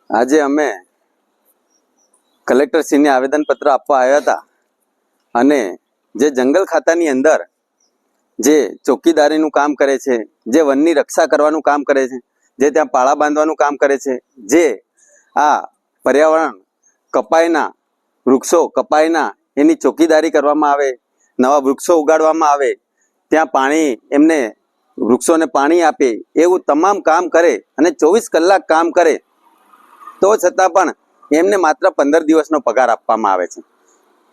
આજે અમે કલેક્ટરશ્રીને આવેદનપત્ર આપવા આવ્યા હતા અને જે જંગલ ખાતાની અંદર જે ચોકીદારીનું કામ કરે છે, જે વનની રક્ષા કરવાનું કામ કરે છે, જે ત્યાં પાળા બાંધવાનું કામ કરે છે, જે આ પર્યાવરણ કપાયના વૃક્ષો કપાયના એની ચોકીદારી કરવામાં આવે, નવા વૃક્ષો ઉગાડવામાં આવે, ત્યાં પાણી એમને વૃક્ષોને પાણી આપે, એવું તમામ કામ કરે અને 24 કલાક કામ કરે તો છતાં પણ એમને માત્ર 15 દિવસનો પગાર આપવામાં આવે છે.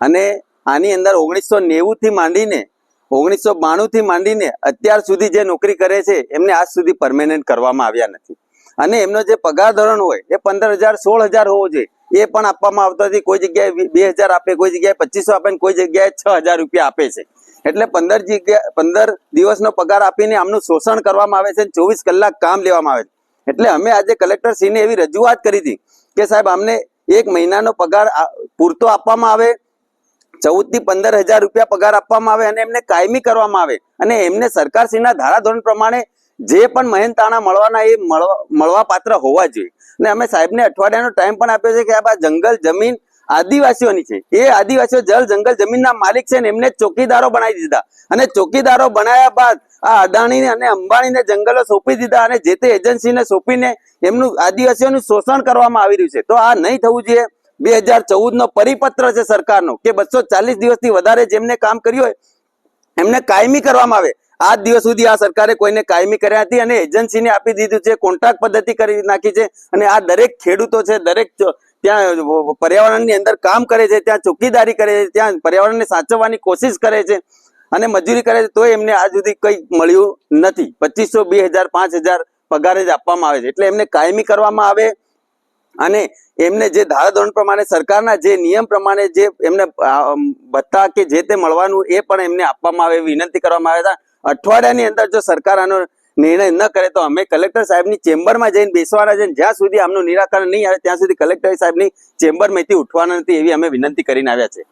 અને આની અંદર 1990 થી માંડીને 1992 થી માંડીને અત્યાર સુધી જે નોકરી કરે છે એમને આજ સુધી પરમેનન્ટ કરવામાં આવ્યા નથી. અને એમનો જે પગાર ધોરણ હોય એ 15,000 16,000 હોવો જોઈએ, એ પણ આપવામાં આવતો નથી. કોઈ જગ્યાએ 2,000 આપે, કોઈ જગ્યાએ 2,500 આપે, કોઈ જગ્યાએ 6,000 રૂપિયા આપે છે. એટલે 15 દિવસનો પગાર આપીને આમનું શોષણ કરવામાં આવે છે, 24 કલાક કામ લેવામાં આવે છે. એટલે અમે આજે કલેક્ટરશ્રીને એવી રજૂઆત કરી હતી કે સાહેબ અમને 1 મહિનાનો પગાર પૂરતો આપવામાં આવે, 14 થી 15,000 રૂપિયા પગાર આપવામાં આવે અને એમને કાયમી કરવામાં આવે અને એમને સરકારશ્રીના ધારાધોરણ પ્રમાણે જે પણ મહેનતાણા મળવાના એ મળવા પાત્ર હોવા જોઈએ. અને અમે સાહેબને અઠવાડિયાનો ટાઈમ પણ આપ્યો છે કે આ જંગલ જમીન આદિવાસીઓની છે, એ આદિવાસીઓ જળ જંગલ જમીનના માલિક છે ને એમને ચોકીદારો બનાવી દીધા અને ચોકીદારો બનાવ્યા બાદ આ અદાણી અને અંબાણીને જંગલો સોંપી દીધા અને જે તે એજન્સીને સોંપીને એમનું આદિવાસીઓનું શોષણ કરવામાં આવી રહ્યું છે. તો આ નહીં થવું જોઈએ. 2014 નો પરિપત્ર છે સરકારનો કે 240 દિવસથી વધારે જેમને કામ કર્યું હોય એમને કાયમી કરવામાં આવે. આજ દિવસ સુધી આ સરકારે કોઈને કાયમી કર્યા નથી અને એજન્સીને આપી દીધું છે, કોન્ટ્રાક્ટ પદ્ધતિ કરી નાખી છે. અને આ દરેક ખેડૂતો છે, દરેક ત્યાં પર્યાવરણની અંદર કામ કરે છે, ત્યાં ચોકીદારી કરે છે, ત્યાં પર્યાવરણને સાચવવાની કોશિશ કરે છે અને મજૂરી કરે છે, તો એમને આજ સુધી કંઈ મળ્યું નથી. 2,500 2,000 5,000 પગાર જ આપવામાં આવે છે. એટલે એમને કાયમી કરવામાં આવે અને એમને જે ધારાધોરણ પ્રમાણે સરકારના જે નિયમ પ્રમાણે જે એમને ભત્તા કે જે તે મળવાનું એ પણ એમને આપવામાં આવે વિનંતી કરવામાં આવે છે. અઠવાડિયાની અંદર જો સરકાર આનો નિર્ણય ન કરે તો અમે કલેક્ટર સાહેબની ચેમ્બરમાં જઈને બેસવાના છે. જ્યાં સુધી આમનું નિરાકરણ નહીં આવે ત્યાં સુધી કલેક્ટર સાહેબની ચેમ્બરમાંથી ઉઠવાના નથી એવી અમે વિનંતી કરીને આવ્યા છે.